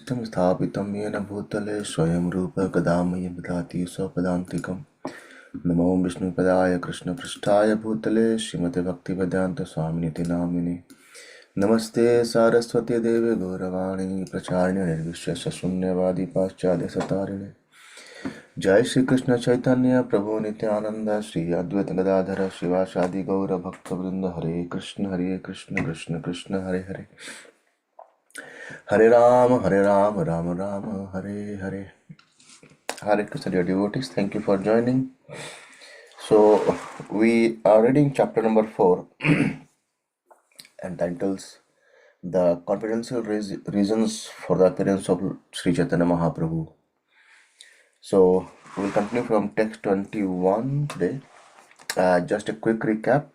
स्थापितं येन भूतले स्वयं रूप कदा मह्यं ददाति स्वपदान्तिकम्। नमो विष्णुपदाय कृष्णपृष्ठाय भूतले श्रीमते भक्तिवेदान्त स्वामिनिति नामिने। नमस्ते सारस्वती देवे गौरवाणी प्रचारिणे निर्विशेष शून्यवादी पाश्चात्य सतारिणे। जय श्री कृष्ण चैतन्य प्रभु नित्यानंद श्री अद्वैत गदाधर शिवासादि गौर भक्तवृंद। हरे Krishna Krishna Krishna Hare Hare. Hare Ram, Ram Ram, Hare Hare. Hare Krishna, dear devotees, thank you for joining. So, we are reading chapter number 4 and titles The Confidential Reasons for the Appearance of Sri Chaitanya Mahaprabhu. So, we'll continue from text 21 today. Just a quick recap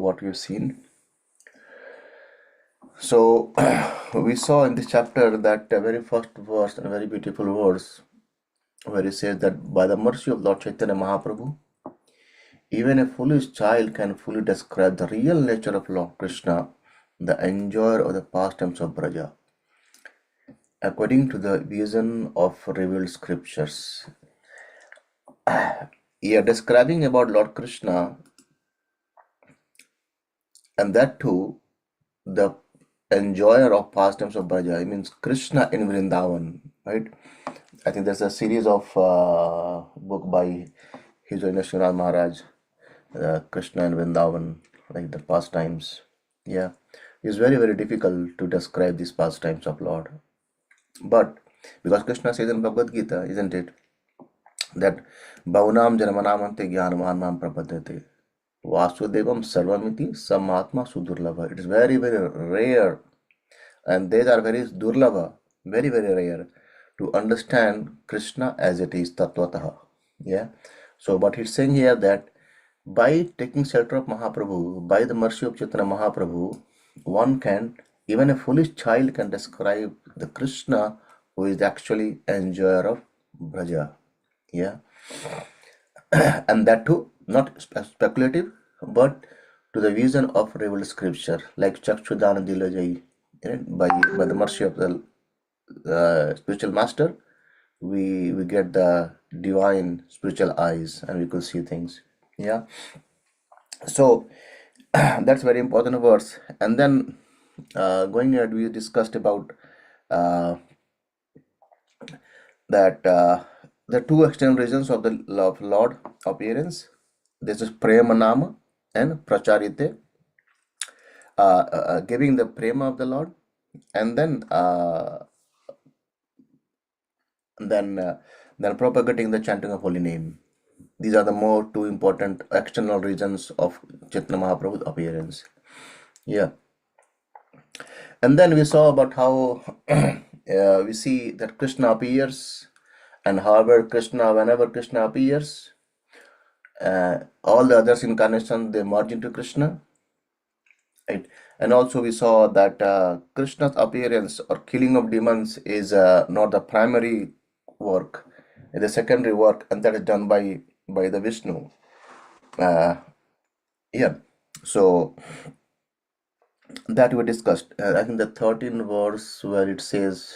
what we've seen. So, we saw in this chapter that the very first verse and a very beautiful verse where he says that by the mercy of Lord Chaitanya Mahaprabhu, even a foolish child can fully describe the real nature of Lord Krishna, the enjoyer of the pastimes of Braja, according to the vision of revealed scriptures. Here describing about Lord Krishna, and that too, the enjoyer of pastimes of Braja. It means Krishna in Vrindavan, right? I think there's a series of book by His Holiness Srinath Maharaj, Krishna and Vrindavan, like the pastimes. Yeah, it's very, very difficult to describe these pastimes of Lord. But because Krishna says in Bhagavad Gita, isn't it, that Bhavanam Janmanamante Jnanamanam Prapadate Vasudevam Sarvamiti Samatma Sudurlabha. It is very, very rare, and these are very Durlabha, very, very rare to understand Krishna as it is Tattvataha. Yeah. So, but he's saying here that by taking shelter of Mahaprabhu, by the mercy of Chaitanya Mahaprabhu, one can, even a foolish child can describe the Krishna who is actually enjoyer of Braja. Yeah. And that too, not speculative, but to the vision of revealed scripture, like Chakshudana Dilajai, by the mercy of the spiritual master, we get the divine spiritual eyes and we could see things. Yeah. So that's very important verse. And then going ahead, we discussed about uh, that the two external reasons of the of Lord appearance. This is prema nama and pracharite, giving the prema of the Lord, and then propagating the chanting of holy name. These are the more two important external reasons of Chaitanya Mahaprabhu's appearance. Yeah. And then we saw about how we see that Krishna appears, and whenever Krishna appears, all the others incarnations they merge into Krishna, right? And also we saw that Krishna's appearance or killing of demons is not the primary work, it's a secondary work, and that is done by the Vishnu. Yeah. So that we discussed. I think the 13th verse where it says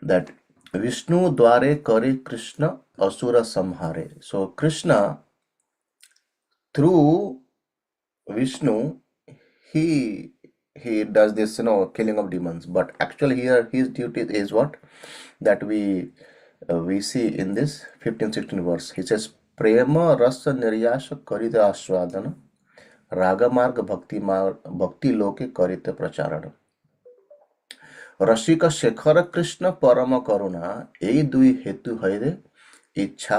that Vishnu dware kare Krishna asura samhare. So Krishna, through Vishnu, he does this, killing of demons. But actually here his duty is what? That we see in this 15, 16 verse. He says, Prema rasa niryasha karita aswadana raga marga bhakti loke karita pracharana. रसिक शेखर कृष्ण परम करुणा এই দুই হেতু হইরে ইচ্ছা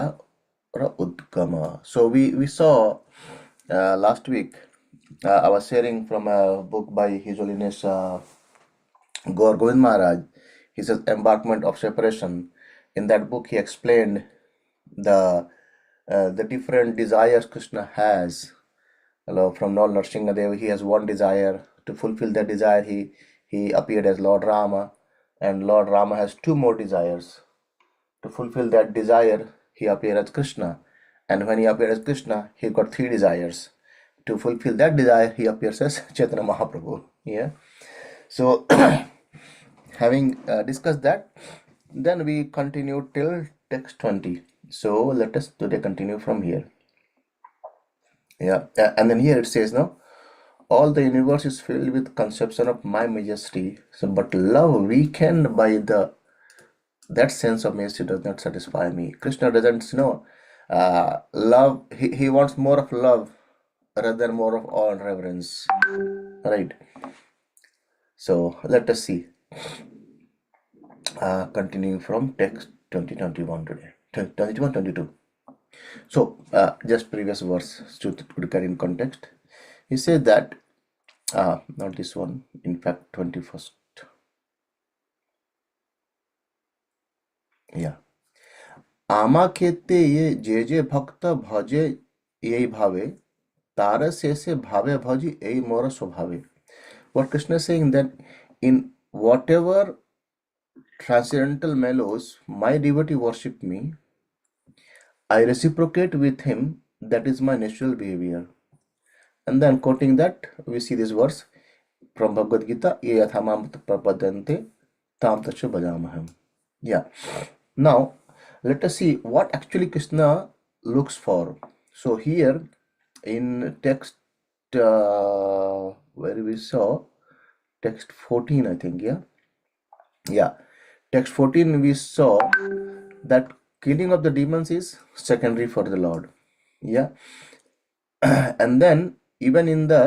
udgama. So we saw last week I was sharing from a book by His Holiness Gaur Govind Maharaj. He says Embarkment of Separation. In that book he explained the different desires Krishna has. From Lord Nrsimhadev, he has one desire. To fulfill that desire, he appeared as Lord Rama, and Lord Rama has two more desires. To fulfill that desire, he appeared as Krishna, and when he appeared as Krishna, he got three desires. To fulfill that desire, he appears as Chaitanya Mahaprabhu. Yeah. So Having discussed that, then we continue till text 20. So let us today continue from here. Yeah, and then here it says now, all the universe is filled with conception of my majesty. So, but love weakened by that sense of majesty does not satisfy me. Krishna doesn't know. Love. He wants more of love rather than more of awe and reverence. Right. So let us see. Continuing from text 2021 today. 21, 22. So just previous verse to put it in context. He said that not this one. In fact, 21st. Yeah. আমাকেতে যে যে ভক্ত ভজে এই ভাবে তার শেষে ভাবে ভজি এই মোর স্বভাবে. What Krishna is saying that in whatever transcendental mellows my devotee worship me, I reciprocate with him. That is my natural behavior. And then quoting that, we see this verse from Bhagavad Gita, ye yathamam prapadante tam tachu bhajamaham. Yeah. Now, let us see what actually Krishna looks for. So here in text where we saw text 14, I think, yeah, text 14 we saw that killing of the demons is secondary for the Lord. Yeah. And then even in the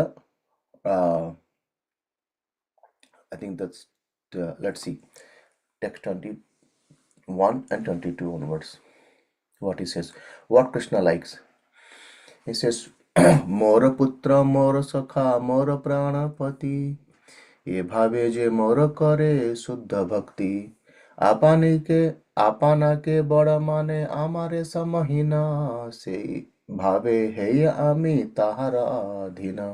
I think that's let's see text 21 and 22 onwards, what he says, what Krishna likes. He says, Mora putra mora sakha mora pranapati ye bhave je mora kare suddha bhakti apana ke bada mane amare samahina se bhave hey ami tahara adhina.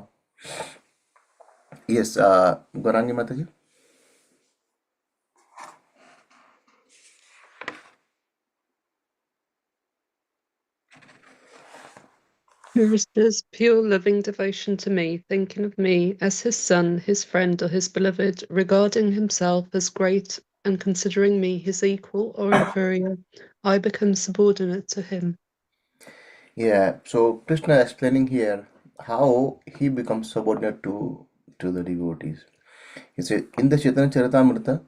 Yes, Gorangi Mataji. Who restores pure loving devotion to me, thinking of me as his son, his friend, or his beloved, regarding himself as great and considering me his equal or inferior, I become subordinate to him. Yeah, so Krishna explaining here how he becomes subordinate to the devotees. He said in the Chaitanya Charitamrita,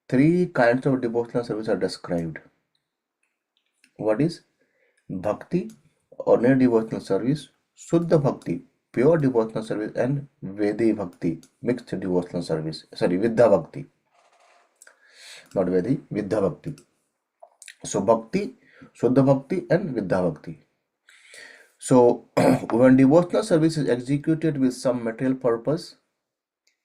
three kinds of devotional service are described. What is bhakti, ordinary devotional service, Suddha bhakti, pure devotional service, and Vedi bhakti, mixed devotional service. Sorry, Vidya bhakti, not Vedi, Vidya bhakti. So bhakti, Suddha bhakti, and Vidya bhakti. So when devotional service is executed with some material purpose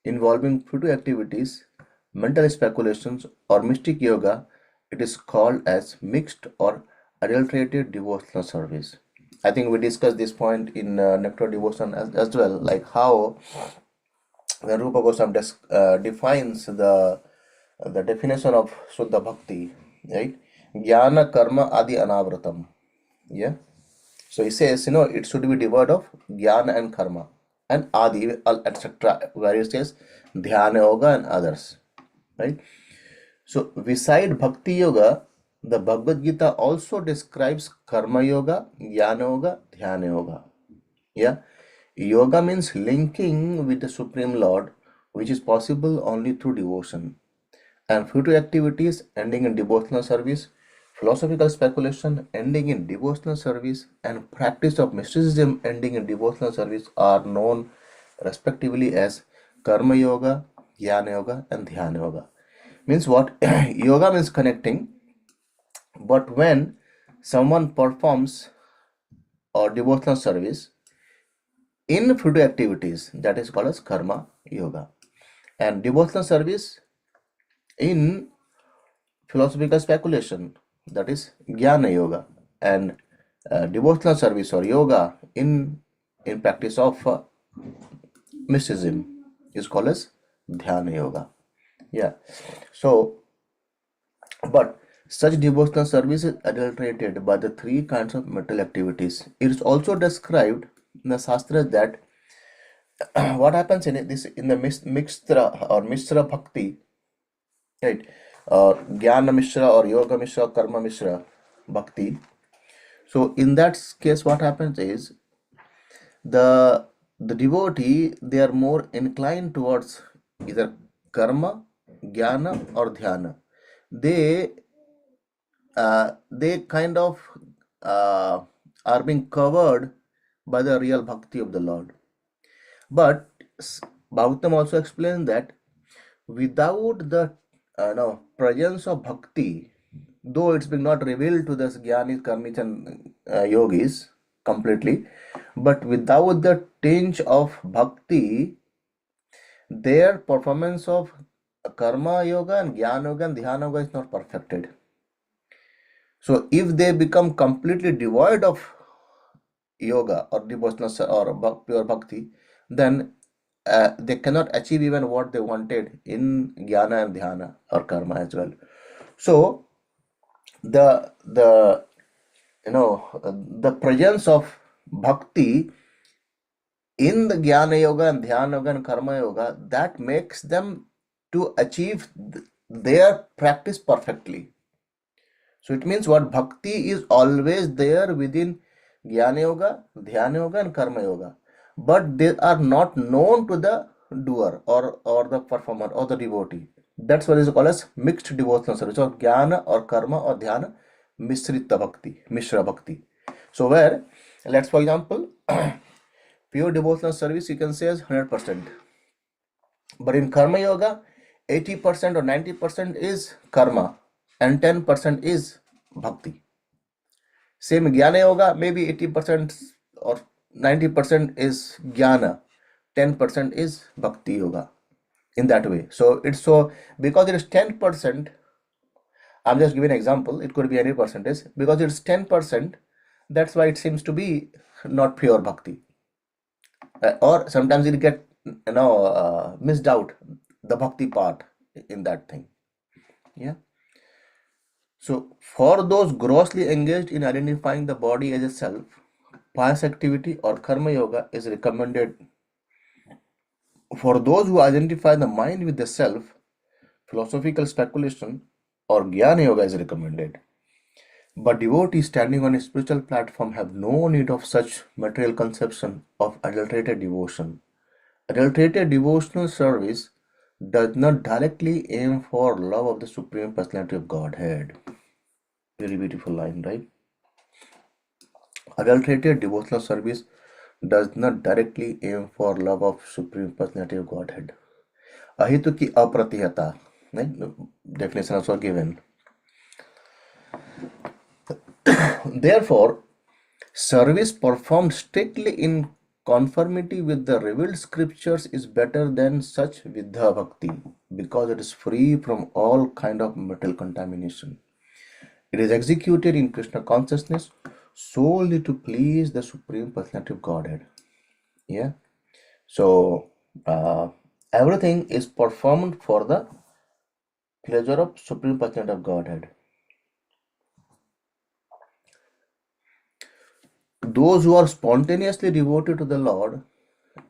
involving futile activities, mental speculations, or mystic yoga, it is called as mixed or adulterated devotional service. I think we discussed this point in Nectar Devotion as well, like how when Rupa Goswami defines the definition of Suddha Bhakti, right? Jnana Karma Adi Anavratam. Yeah. So he says, it should be devoid of Jnana and Karma and Adi, etc. Where he says Dhyana Yoga and others, right? So beside Bhakti Yoga, the Bhagavad Gita also describes Karma Yoga, Jnana Yoga, Dhyana Yoga. Yeah. Yoga means linking with the Supreme Lord, which is possible only through devotion. And futile activities ending in devotional service, philosophical speculation ending in devotional service, and practice of mysticism ending in devotional service are known respectively as Karma Yoga, Jnana Yoga, and Dhyana Yoga. Means what? Yoga means connecting, but when someone performs or devotional service in futile activities, that is called as Karma Yoga, and devotional service in philosophical speculation, that is Jnana Yoga, and devotional service or yoga in practice of mysticism is called as Dhyana Yoga. Yeah. So, but such devotional service is adulterated by the three kinds of material activities. It is also described in the Shastras that what happens in the Mishra or Mishra Bhakti, right? Jnana Mishra or Yoga Mishra or Karma Mishra Bhakti. So in that case, what happens is the devotee, they are more inclined towards either karma, jnana, or dhyana. They they kind of uh, are being covered by the real bhakti of the Lord. But Bhagavatam also explains that without the no, presence of bhakti, though it's been not revealed to the jnanis, karmis, and yogis completely, but without the tinge of bhakti, their performance of karma yoga and jnana yoga and dhyana yoga is not perfected. So if they become completely devoid of yoga or devotional or pure bhakti, then they cannot achieve even what they wanted in jnana and dhyana or karma as well. So the the presence of bhakti in the jnana yoga and dhyana yoga and karma yoga, that makes them to achieve their practice perfectly. So it means what, bhakti is always there within jnana yoga, dhyana yoga, and karma yoga, but they are not known to the doer or the performer or the devotee. That's what is called as mixed devotional service, or jnana or karma or dhyana misrita bhakti, mishra bhakti. So where, let's for example, pure devotional service you can say is 100%, but in karma yoga, 80% or 90% is karma and 10% is bhakti. Same jnana yoga, maybe 80% or 90% is jnana, 10% is bhakti yoga, in that way. So it's so, because it is 10%, I'm just giving an example, it could be any percentage, because it's 10%, that's why it seems to be not pure bhakti. Or sometimes it get missed out, the bhakti part in that thing. Yeah. So for those grossly engaged in identifying the body as a self, pious activity or karma yoga is recommended. For those who identify the mind with the self, philosophical speculation or jnana yoga is recommended. But devotees standing on a spiritual platform have no need of such material conception of adulterated devotion. Adulterated devotional service does not directly aim for love of the Supreme Personality of Godhead. Very beautiful line, right? Adulterated devotional service does not directly aim for love of Supreme Personality of Godhead. Ahitu ki apratihata, right? Definition also given. Therefore, service performed strictly in conformity with the revealed scriptures is better than such vidya bhakti, because it is free from all kind of material contamination. It is executed in Krishna consciousness solely to please the Supreme Personality of Godhead. Yeah. So everything is performed for the pleasure of Supreme Personality of Godhead. Those who are spontaneously devoted to the Lord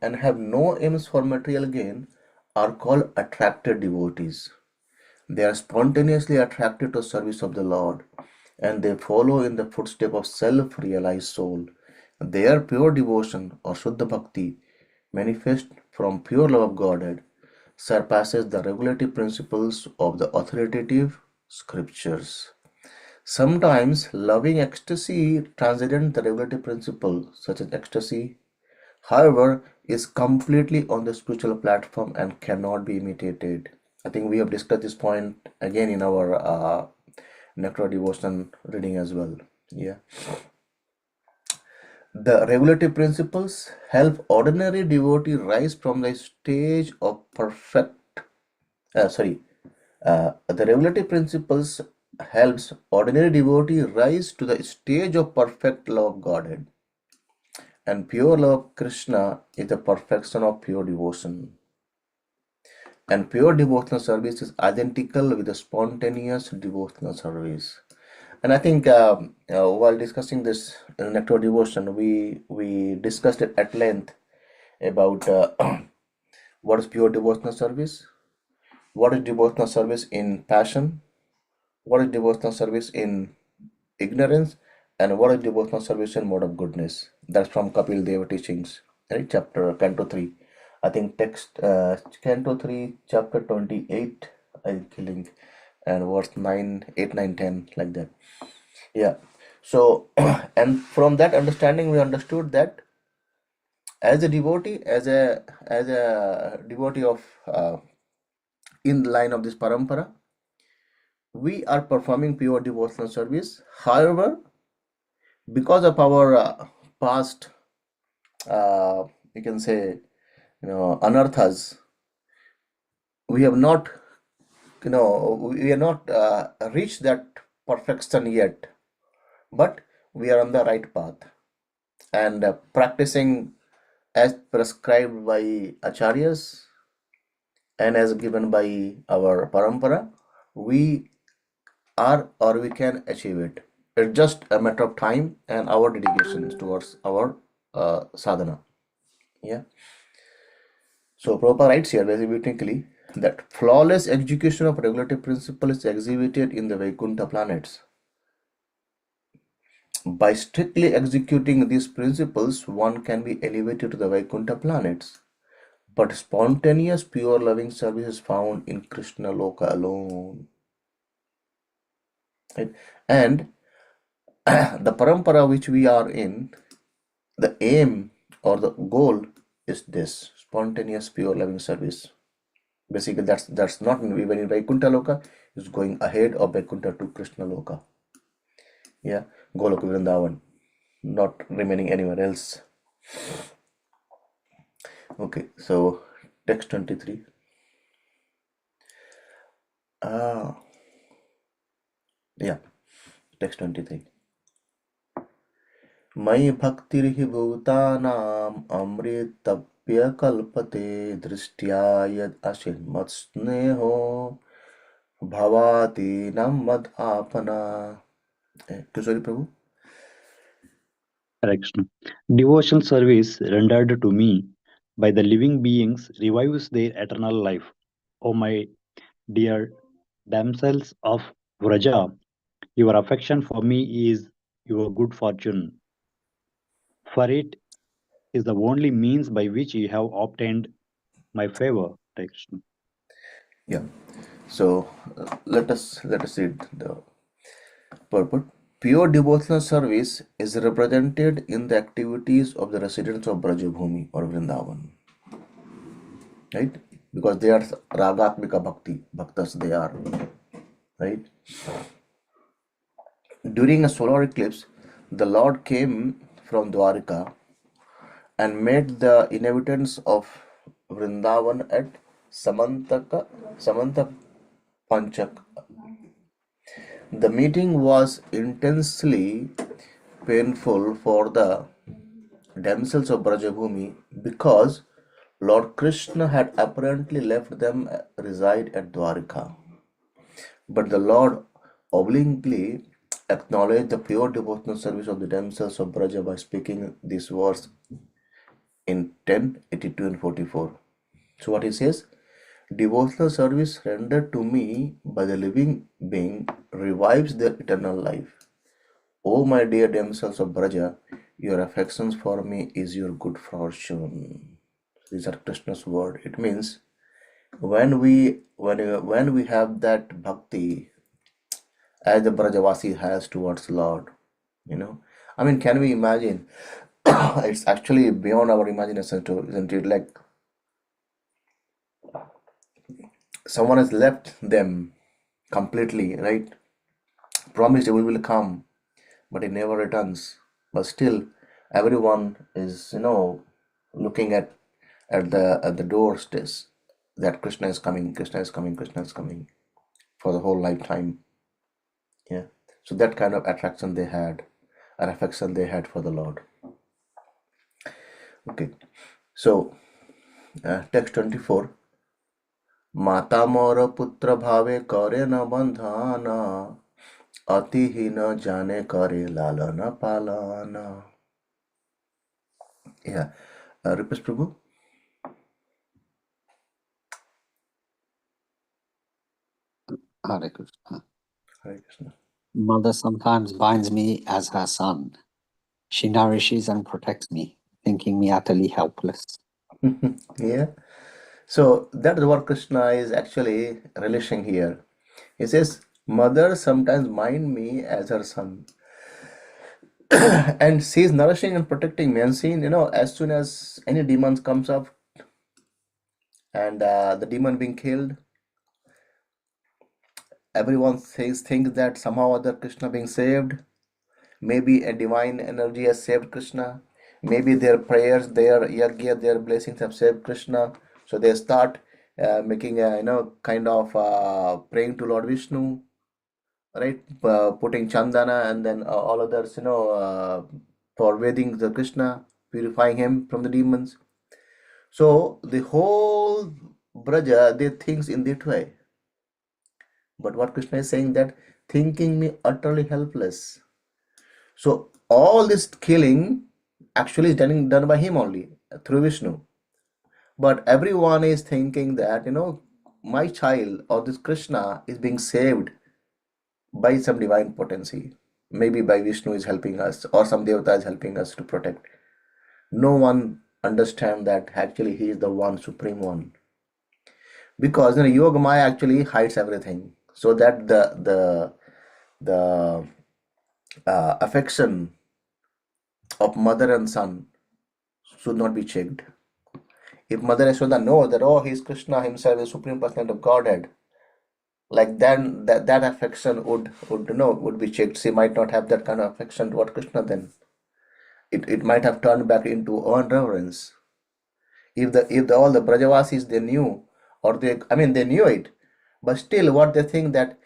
and have no aims for material gain are called attracted devotees. They are spontaneously attracted to service of the Lord, and they follow in the footsteps of self-realized soul. Their pure devotion or Shuddha Bhakti, manifest from pure love of Godhead, surpasses the regulative principles of the authoritative scriptures. Sometimes loving ecstasy transcends the regulative principle, such as ecstasy, however, is completely on the spiritual platform and cannot be imitated. I think we have discussed this point again in our Nectar Devotion reading as well. Yeah. The regulative principles help ordinary devotee rise from the stage of perfect. The regulative principles helps ordinary devotee rise to the stage of perfect love of Godhead, and pure love of Krishna is the perfection of pure devotion. And pure devotional service is identical with the spontaneous devotional service. And I think while discussing this in Nectar Devotion, we discussed it at length about what is pure devotional service, What is devotional service in passion? What is devotional service in ignorance? And what is devotional service in mode of goodness? That's from Kapil Deva teachings, right? Chapter Canto 3. I think text Canto 3, chapter 28, I think, and verse 9, 8, 9, 10, like that. Yeah. So, and from that understanding, we understood that as a devotee, as a devotee of in the line of this parampara, we are performing pure devotional service. However, because of our past, uh, you can say, anarthas, we have not, we have not reached that perfection yet, but we are on the right path and practicing as prescribed by acharyas and as given by our parampara, we are or we can achieve it. It's just a matter of time and our dedication towards our sadhana. Yeah. So Prabhupada writes here very beautifully that flawless execution of regulative principle is exhibited in the Vaikuntha planets. By strictly executing these principles, one can be elevated to the Vaikuntha planets. But spontaneous, pure loving service is found in Krishna Loka alone. Right? And the parampara which we are in, the aim or the goal is this spontaneous, pure loving service. Basically, that's not even in Vaikuntha Loka, is going ahead of Vaikuntha to Krishna Loka. Yeah, Goloka Vrindavan, not remaining anywhere else. Okay, so text 23. Yeah, text 23. मयि भक्तिर्हि भूतानाम् अमृतप्य कल्पते दृष्ट्या यद् अशिन्मत्स्नेहो भवाति न मद आपना. Sorry, Prabhu. Correction. Devotional service rendered to me by the living beings revives their eternal life. O my dear damsels of Vraja, your affection for me is your good fortune, for it is the only means by which you have obtained my favor. Hare Krishna. Yeah. So let us read the purport. Pure devotional service is represented in the activities of the residents of Brajabhumi or Vrindavan, right? Because they are ragatmika bhakti, bhaktas they are, right? During a solar eclipse, the Lord came from Dwarika and met the inhabitants of Vrindavan at Samanta Panchak. The meeting was intensely painful for the damsels of Brajabhumi because Lord Krishna had apparently left them reside at Dwarika. But the Lord obliquely acknowledged the pure devotional service of the damsels of Braja by speaking these words in 10, 82 and 44. So what he says, devotional service rendered to me by the living being revives their eternal life. O my dear damsels of Braja, your affections for me is your good fortune. These are Krishna's word. It means when we have that bhakti as the Brajavasi has towards Lord, I mean, can we imagine? It's actually beyond our imagination, too, isn't it? Like someone has left them completely, right? Promised he will come, but he never returns. But still, everyone is, looking at the doorsteps that Krishna is coming, Krishna is coming, Krishna is coming for the whole lifetime. Yeah. So that kind of attraction they had, an affection they had for the Lord. Okay. So text 24. माता मोर पुत्र भावे करे न बंधन अति ही न जाने करे लालन पालन. Yeah. Request Prabhu. Hare Krishna. Hare Krishna. Mother sometimes binds me as her son. She nourishes and protects me, thinking me utterly helpless. Yeah. So that is what Krishna is actually relishing here. He says, Mother sometimes mind me as her son. And she's nourishing and protecting me. And seeing, as soon as any demons comes up and the demon being killed, everyone thinks that somehow or other Krishna being saved. Maybe a divine energy has saved Krishna. Maybe their prayers, their yagya, their blessings have saved Krishna. So they start making a kind of praying to Lord Vishnu, right? Putting chandana and then all others, forbidding the Krishna, purifying him from the demons. So the whole Braja they thinks in that way. But what Krishna is saying that thinking me utterly helpless. So all this killing actually is done by him only through Vishnu. But everyone is thinking that my child or this Krishna is being saved by some divine potency. Maybe by Vishnu is helping us or some devata is helping us to protect. No one understand that actually he is the one supreme one. Because Yoga Maya actually hides everything. So that the affection of mother and son should not be checked. If Mother Yashoda know that he is Krishna himself, the supreme personality of Godhead, like then that affection would be checked. She might not have that kind of affection toward Krishna then. It might have turned back into earned reverence. If all the Brajavasis they knew, or they knew it, but still what they think that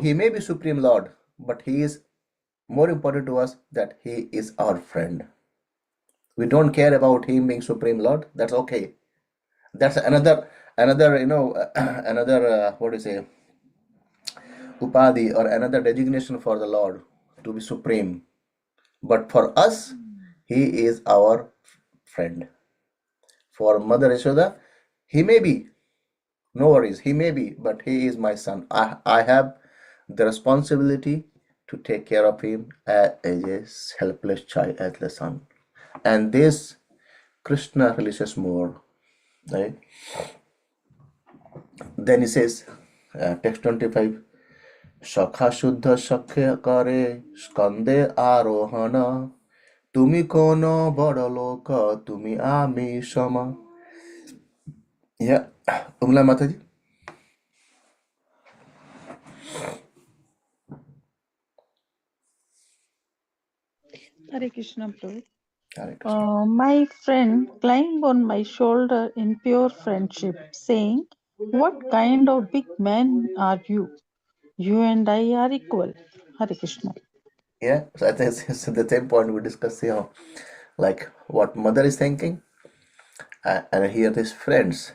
he may be Supreme Lord, but he is more important to us that he is our friend. We don't care about him being Supreme Lord. That's okay. That's another another what do you say, upadhi or another designation for the Lord to be supreme. But for us, he is our friend. For Mother Yashoda, he may be, no worries, he may be, but he is my son. I have the responsibility to take care of him as a helpless child, as the son. And this Krishna relishes more, right? Then he says, text 25, Shakha Shuddha Shakya Kare Skande Arohana Tumi Kono Bodaloka Tumi Ami Shama. Yeah, Umla Mataji. Hare Krishna, Prabhu. Hare Krishna. My friend climbed on my shoulder in pure friendship, saying, What kind of big man are you? You and I are equal. Hare Krishna. Yeah, so I think it's the same point we discussed here, like what mother is thinking, and here his friends.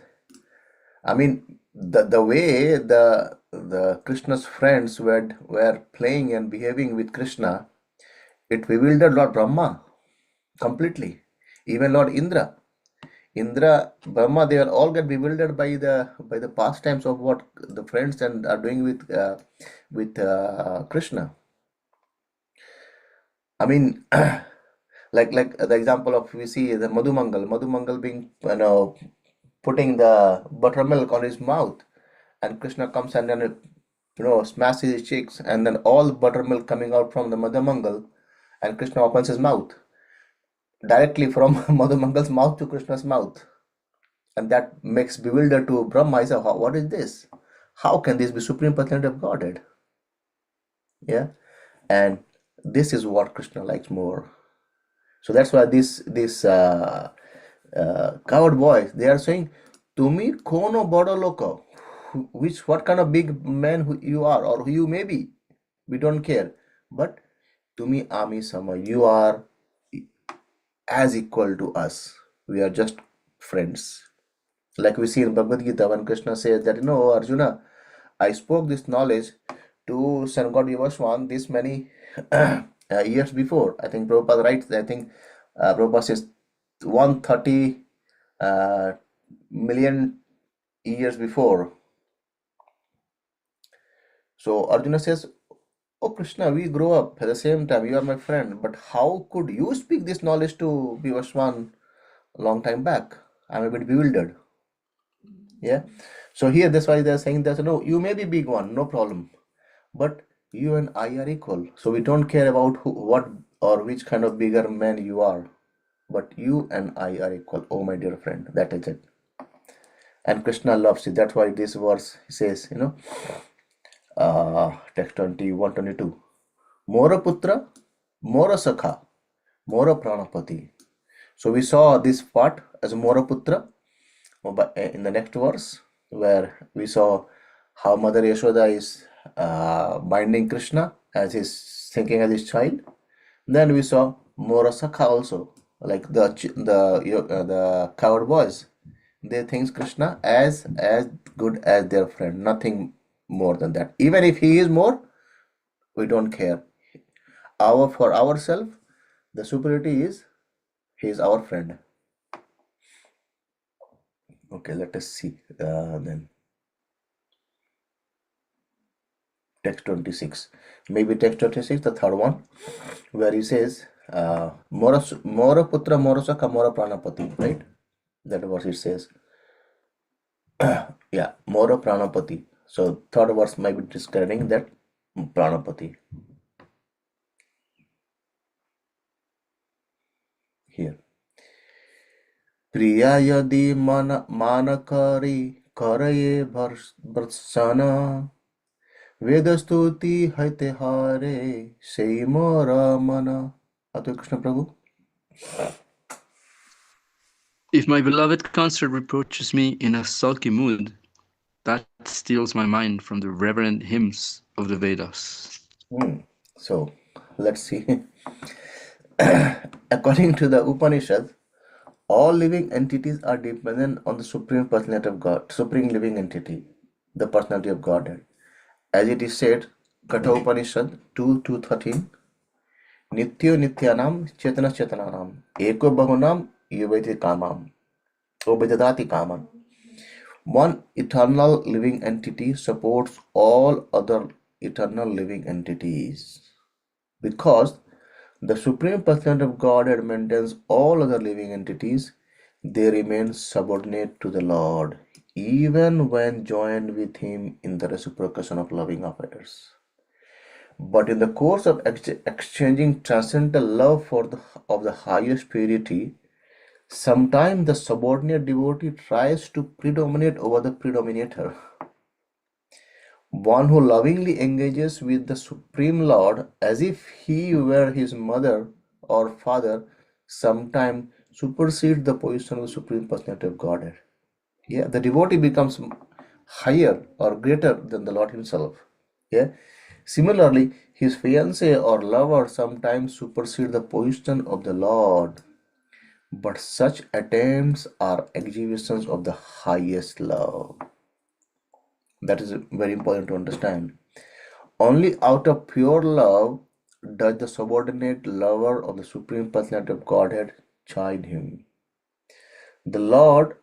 I mean, the way the Krishna's friends were playing and behaving with Krishna, it bewildered Lord Brahma completely. Even Lord Indra, Brahma, they all get bewildered by the pastimes of what the friends and are doing with Krishna. I mean, like the example of we see the Madhumangal being putting the buttermilk on his mouth, and Krishna comes and then smashes his cheeks, and then all buttermilk coming out from the Madhumangal, and Krishna opens his mouth directly from Madhumangal's mouth to Krishna's mouth. And that makes bewildered to Brahma. I said, what is this? How can this be Supreme Personality of Godhead? Yeah, and this is what Krishna likes more. So that's why this coward boys they are saying, "Tumi kono bodo loko," what kind of big man who you are or who you may be, we don't care. But Tumi ami sama, you are as equal to us. We are just friends. Like we see in Bhagavad Gita when Krishna says that, Arjuna, I spoke this knowledge to Son God Vivaswan this many years before. I think Prabhupada writes, I think Prabhupada says 130 million years before. So Arjuna says, "Oh Krishna, we grow up at the same time. You are my friend, but how could you speak this knowledge to Vivaswan a long time back? I'm a bit bewildered." Yeah. So here, that's why they're saying that no, you may be big one, no problem, but you and I are equal. So we don't care about what or which kind of bigger man you are, but you and I are equal. Oh my dear friend, that is it. And Krishna loves it. That's why this verse says, text 21-22. Mora putra, mora sakha, mora pranapati. So we saw this part as Mora putra in the next verse, where we saw how Mother Yashoda is binding Krishna as his thinking as his child. Then we saw Mora Sakha also, like the coward boys. They think Krishna as good as their friend, nothing more than that. Even if he is more, we don't care. For ourselves, the superiority is he is our friend. Okay, let us see then. Text 26. Maybe text 26, the third one, where he says, Mora putra, mora sakha, mora pranapati, right? That verse it says. Yeah, mora pranapati. So third verse might be describing that pranapati. Here. Priya yadi manakari karaye varsana Vedastuti haite hare sei mora mana. Atu Krishna Prabhu. If my beloved consort reproaches me in a sulky mood, that steals my mind from the reverent hymns of the Vedas. So let's see. According to the Upanishad, all living entities are dependent on the Supreme Personality of God, Supreme Living Entity, the Personality of Godhead. As it is said, Katha Upanishad 2:13, Nityo Nityanam Chetana Chetananam Eko Bahunam Yuveti Kamam Obedadati Kamam. One eternal living entity supports all other eternal living entities. Because the Supreme Personality of Godhead maintains all other living entities, they remain subordinate to the Lord, even when joined with Him in the reciprocation of loving affairs. But in the course of exchanging transcendental love of the highest purity, sometimes the subordinate devotee tries to predominate over the predominator. One who lovingly engages with the Supreme Lord as if he were his mother or father sometimes supersedes the position of the Supreme Personality of Godhead. Yeah, the devotee becomes higher or greater than the Lord himself. Yeah. Similarly, his fiancé or lover sometimes supersede the position of the Lord. But such attempts are exhibitions of the highest love. That is very important to understand. Only out of pure love does the subordinate lover of the Supreme Personality of Godhead chide him. The Lord,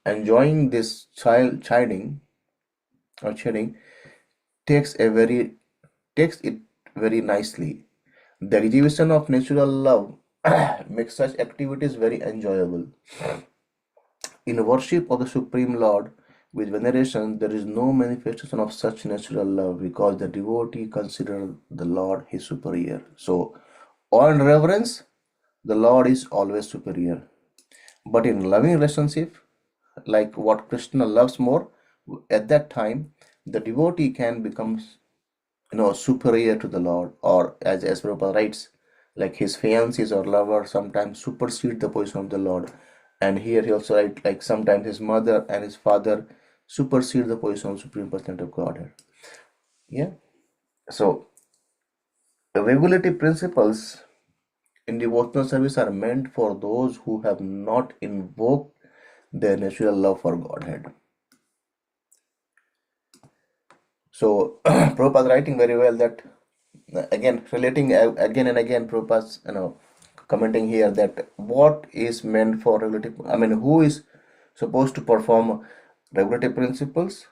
enjoying this chiding or chiding, takes it very nicely. The exhibition of natural love makes such activities very enjoyable. In worship of the Supreme Lord with veneration, there is no manifestation of such natural love because the devotee considers the Lord his superior. So, on reverence, the Lord is always superior. But in loving relationship, like what Krishna loves more, at that time, the devotee can become superior to the Lord, or as Prabhupada writes, like his fiancés or lover sometimes supersede the position of the Lord. And here he also writes, like sometimes his mother and his father supersede the position of Supreme Personality of Godhead. Yeah. So regulative principles in devotional service are meant for those who have not invoked their natural love for Godhead. So Prabhupada writing very well that again relating again and again Prabhupada's commenting here that what is meant for regulative, who is supposed to perform regulative principles?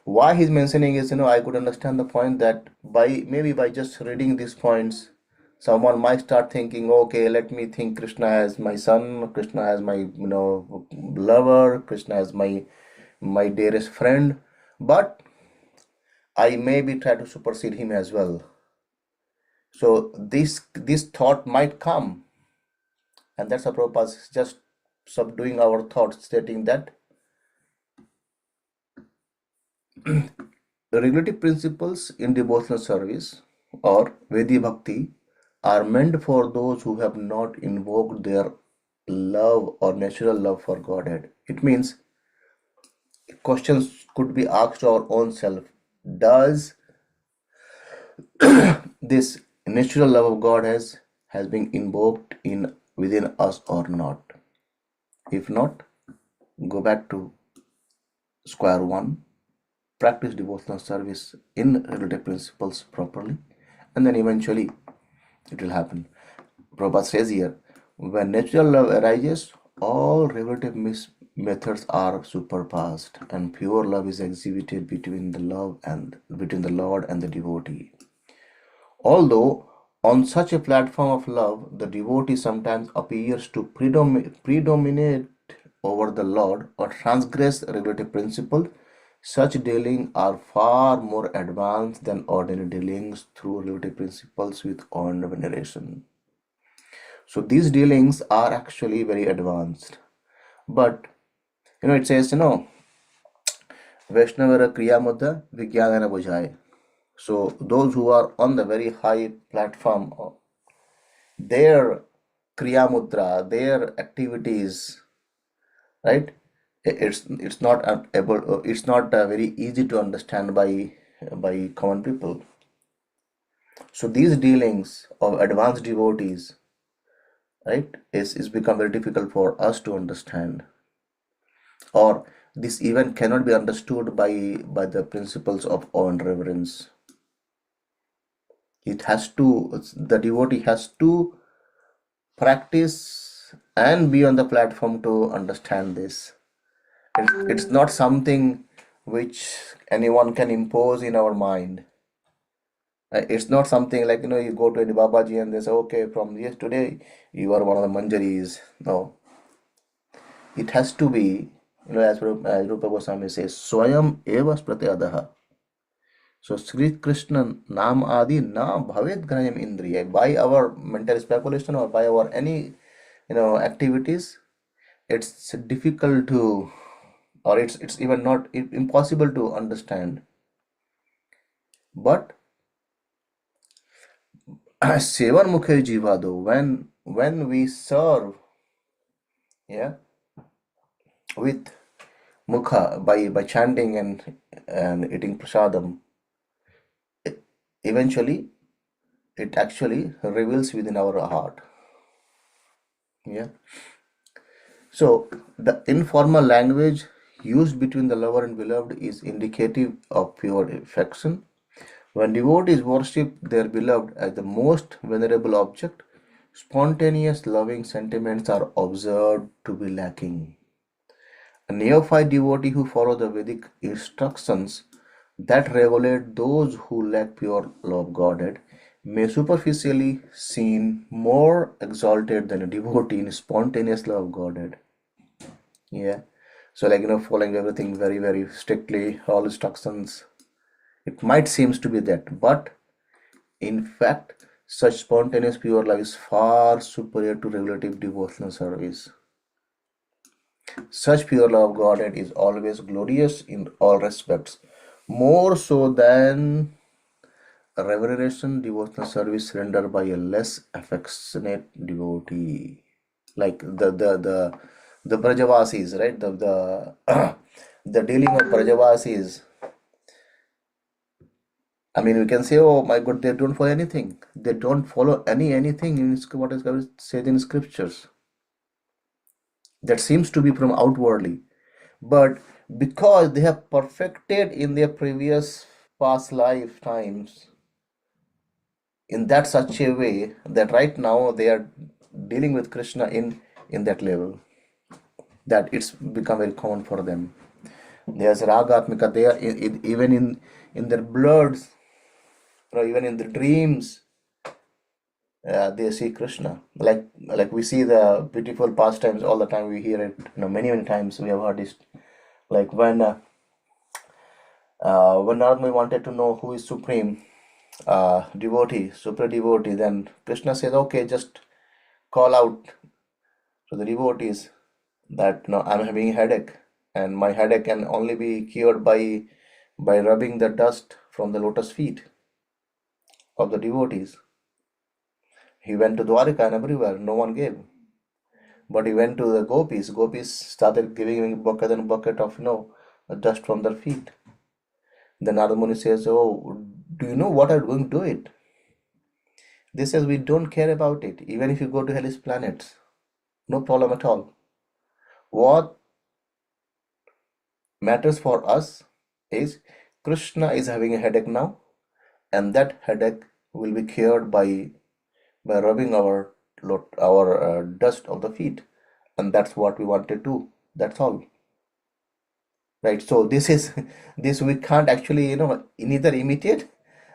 Why he's mentioning is, I could understand the point that by just reading these points, someone might start thinking, okay, let me think Krishna as my son, Krishna as my, lover, Krishna as my dearest friend, but I maybe try to supersede him as well. So this thought might come, and that's a purpose, just subduing our thoughts, stating that regulative principles in devotional service or Vedi Bhakti are meant for those who have not invoked their love or natural love for Godhead. It means questions could be asked to our own self. Does this natural love of God has been invoked within us or not? If not, go back to square one, practice devotional service in relative principles properly, and then eventually it will happen. Prabhupada says here, when natural love arises, all relative methods are surpassed, and pure love is exhibited between the Lord and the devotee. Although on such a platform of love, the devotee sometimes appears to predominate over the Lord or transgress relative principle, such dealings are far more advanced than ordinary dealings through relative principles with honor and veneration. So these dealings are actually very advanced. But it says, Vaishnavara Kriya Mudda Vijnanana Bujhai. So those who are on the very high platform, their Kriya Mudra, their activities, right? It's not very easy to understand by common people. So these dealings of advanced devotees, right, is become very difficult for us to understand, or this even cannot be understood by the principles of awe and reverence. The devotee has to practice and be on the platform to understand this. It's not something which anyone can impose in our mind. It's not something like, you go to any Babaji and they say, okay, from today you are one of the Manjaris. No. It has to be, as Rupa Goswami says, Swayam eva pratyadaha. So Sri Krishna Nam Adi Na Bhavet Graham Indriya. By our mental speculation or by our any activities, it's difficult to, or it's even not impossible to understand. But Sevan Mukhe Jivado, when we serve, with mukha, by chanting and eating prasadam, eventually it actually reveals within our heart. So the informal language used between the lover and beloved is indicative of pure affection. When devotees worship their beloved as the most venerable object, spontaneous loving sentiments are observed to be lacking. A neophyte devotee who follows the Vedic instructions that regulate those who lack pure love of Godhead may superficially seem more exalted than a devotee in spontaneous love of Godhead. So following everything very, very strictly, all instructions, it might seem to be that, but in fact such spontaneous pure love is far superior to regulative devotional service. Such pure love of Godhead is always glorious in all respects, more so than reveneration devotional service rendered by a less affectionate devotee, like the Brajavasis, right? The dealing of Brajavasis. I mean, we can say, oh my God, they don't follow anything. They don't follow anything in what is said in scriptures. That seems to be from outwardly, but because they have perfected in their previous past lifetimes in that such a way that right now they are dealing with Krishna in that level, that it's become very common for them. There's ragatmika. They are even in their bloods, even in the dreams, they see Krishna. Like we see the beautiful pastimes all the time. We hear it, many times we have heard this. Like when Narad wanted to know who is supreme super devotee, then Krishna says, okay, just call out to the devotees that I'm having a headache, and my headache can only be cured by rubbing the dust from the lotus feet of the devotees. He went to Dwarika and everywhere, no one gave. But he went to the gopis. Gopis started giving him bucket and bucket of dust from their feet. Then Narada Muni says, oh, do you know what I'm going to do it? They says, we don't care about it. Even if you go to hellish planets, no problem at all. What matters for us is Krishna is having a headache now, and that headache will be cured by rubbing our dust of the feet, and that's what we want to do. That's all, right? So this we can't actually neither imitate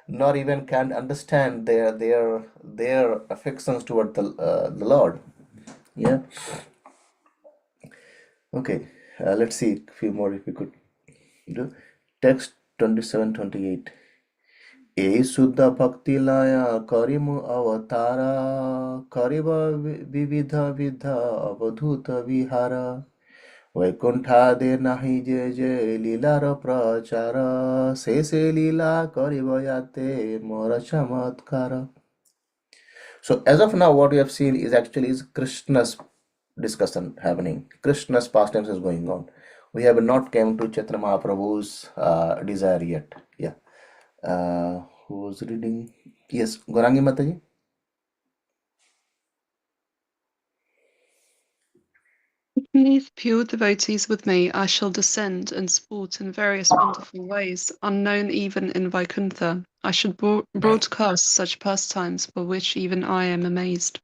nor even can understand their affections toward the Lord. Yeah. Okay. Let's see a few more if we could do. Text 27-28. ए शुद्ध भक्ति लाया करिमु अवतारा करिब विविध विध अवधूत विहार वैकुंठादे नाही जे जे लीलार प्रचार से लीला करिब याते मोर चमत्कार. So as of now, what we have seen is actually Krishna's discussion happening. Krishna's pastimes is going on. We have not came to Chaitanya Mahaprabhu's desire yet. Yeah. Who's reading? Yes, Gorangi Mataji. Taking these pure devotees with me, I shall descend and sport in various wonderful ways, unknown even in Vaikuntha. I should broadcast such pastimes for which even I am amazed.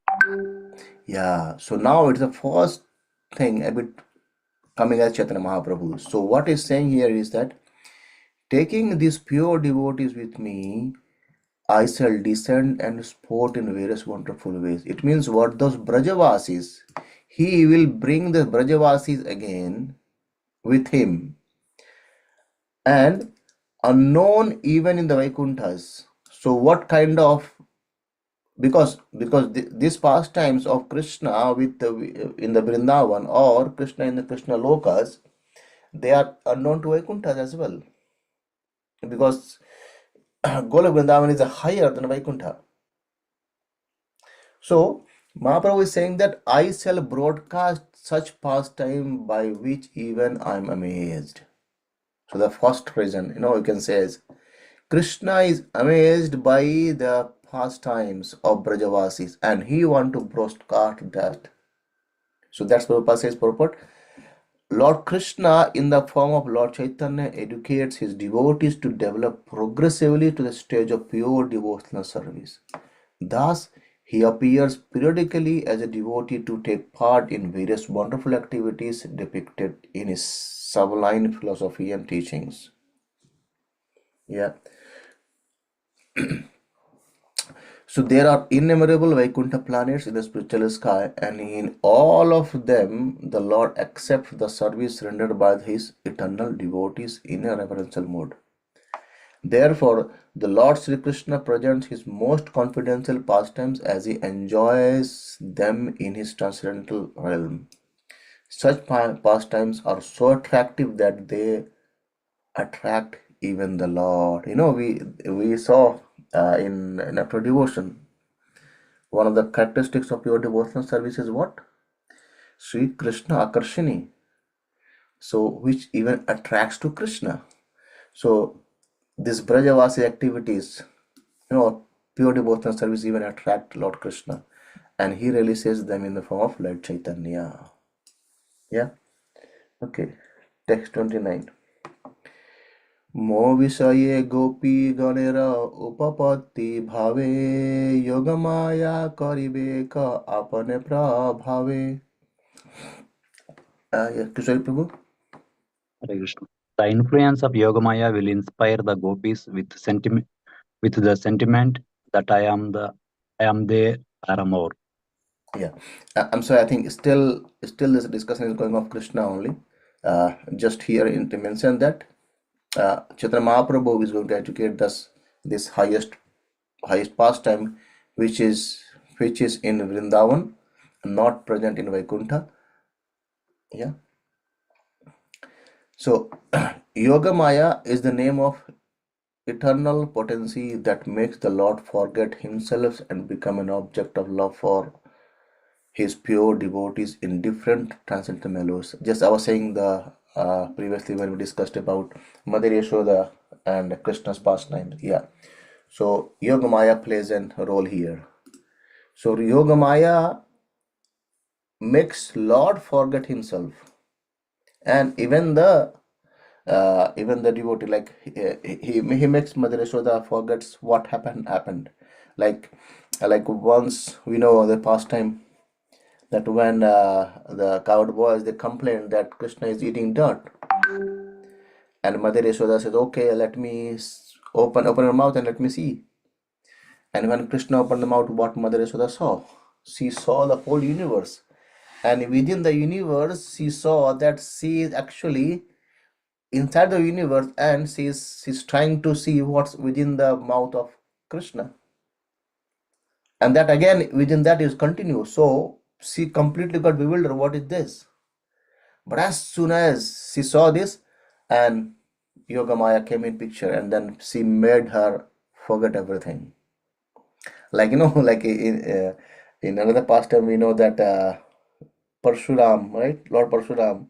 Yeah, so now it's the first thing a bit coming as Chaitanya Mahaprabhu. So what he's saying here is that taking these pure devotees with me, I shall descend and sport in various wonderful ways. It means what those Brajavasis, he will bring the Brajavasis again with him, and unknown even in the Vaikunthas. So what kind of, because these pastimes of Krishna in the Vrindavan or Krishna in the Krishna Lokas, they are unknown to Vaikunthas as well, because Golok Vrindavan is higher than Vaikuntha. So Mahaprabhu is saying that I shall broadcast such pastime by which even I am amazed. So the first reason, you can say is Krishna is amazed by the pastimes of Brajavasis, and he want to broadcast that. So that's Prabhupada says, purport. Lord Krishna in the form of Lord Chaitanya educates his devotees to develop progressively to the stage of pure devotional service. Thus, he appears periodically as a devotee to take part in various wonderful activities depicted in his sublime philosophy and teachings. Yeah. So there are innumerable Vaikuntha planets in the spiritual sky, and in all of them, the Lord accepts the service rendered by his eternal devotees in a reverential mode. Therefore, the Lord Sri Krishna presents his most confidential pastimes as he enjoys them in his transcendental realm. Such pastimes are so attractive that they attract even the Lord. We saw in after devotion, one of the characteristics of pure devotional service is what? Sri Krishna Akarshini. So which even attracts to Krishna. So these Brajavasi activities, pure devotional service even attract Lord Krishna, and he releases them in the form of Lord Chaitanya. Yeah. Okay. Text 29. मो विषये गोपी गणेर उपपत्ति भावे योग माया करिबे क अपने प्रभावे. Kushal Prabhu. Hare Krishna. The influence of Yogamaya will inspire the gopis with the sentiment that I am their paramour. Yeah, I'm sorry. I think still this discussion is going of Krishna only. Just here to mention that Chaitanya Mahaprabhu is going to educate us this highest pastime, which is in Vrindavan, not present in Vaikuntha. Yeah. So Yogamaya is the name of eternal potency that makes the Lord forget himself and become an object of love for his pure devotees in different transcendental mellows. Just I was saying the previously when we discussed about Mother Yashoda and Krishna's pastimes. Yeah. So Yogamaya plays a role here. So Yogamaya makes Lord forget himself, and even the devotee, like he makes Mother Yashoda forgets what happened. Like once we know the pastime that when the coward boys they complained that Krishna is eating dirt, and Mother Yashoda says, "Okay, let me open her mouth and let me see." And when Krishna opened the mouth, what Mother Yashoda saw? She saw the whole universe, and within the universe, she saw that she is actually inside the universe, and she's trying to see what's within the mouth of Krishna, and that again within that is continuous. So she completely got bewildered. What is this? But as soon as she saw this, and Yogamaya came in picture, and then she made her forget everything. Like like in another pastime, we know that Parshuram, right? Lord Parshuram,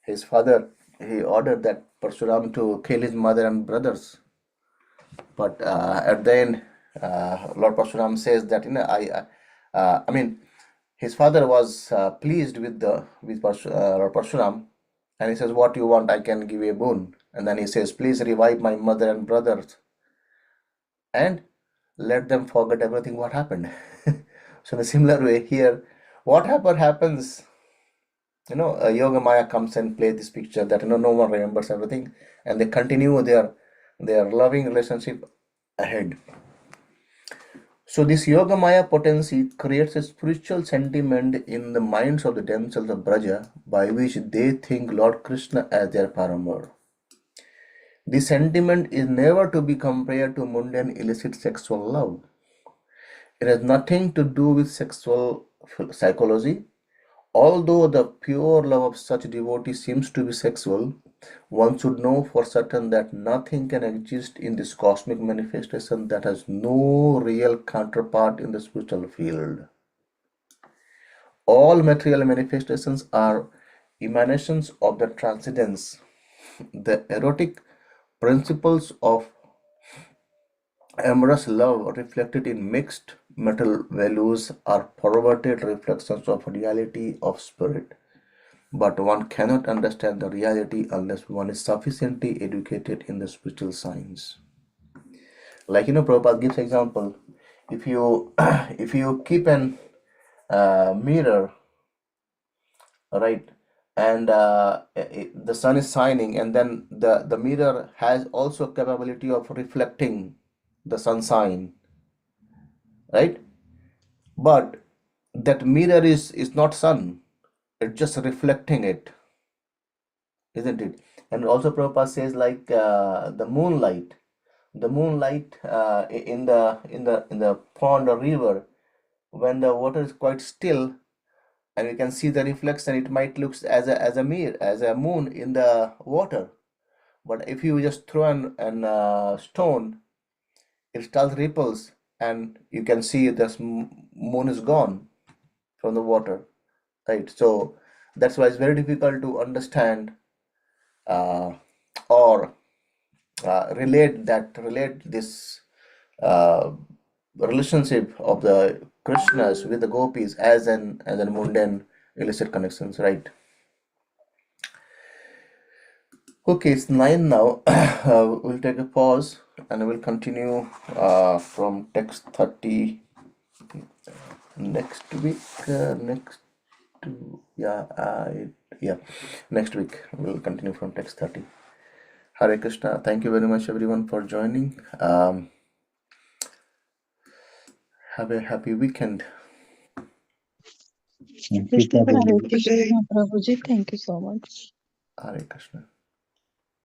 his father, he ordered that Parshuram to kill his mother and brothers. But at the end, Lord Parshuram says that I mean, his father was pleased with Lord Parshuram, and he says, "What you want, I can give you a boon." And then he says, "Please revive my mother and brothers, and let them forget everything what happened." So in a similar way here, whatever happens, Yogamaya comes and play this picture that no one remembers everything, and they continue their loving relationship ahead. So this Yogamaya potency creates a spiritual sentiment in the minds of the damsels of Braja by which they think Lord Krishna as their paramour. This sentiment is never to be compared to mundane illicit sexual love. It has nothing to do with sexual psychology. Although the pure love of such devotee seems to be sexual, one should know for certain that nothing can exist in this cosmic manifestation that has no real counterpart in the spiritual field. All material manifestations are emanations of the transcendence. The erotic principles of amorous love reflected in mixed metal values are perverted reflections of reality of spirit. But one cannot understand the reality unless one is sufficiently educated in the spiritual science. Like Prabhupada gives example. If you if you keep an mirror, right, and the sun is shining, and then the mirror has also capability of reflecting the sunshine, right? But that mirror is not sun; it's just reflecting it, isn't it? And also Prabhupada says like the moonlight in the pond or river, when the water is quite still and you can see the reflection, it might look as a mirror, as a moon in the water. But if you just throw an stone, it starts ripples, and you can see the moon is gone from the water, right? So that's why it's very difficult to understand or relate this uh, relationship of the Krishnas with the gopis as an mundane illicit connections, right? Okay, it's 9 now. We'll take a pause and we'll continue from text 30 next week. Next week we'll continue from text 30. Hare Krishna. Thank you very much, everyone, for joining. Have a happy weekend. Thank you, Krishna Prabhuji. Krishna Prabhuji, thank you so much. Hare Krishna.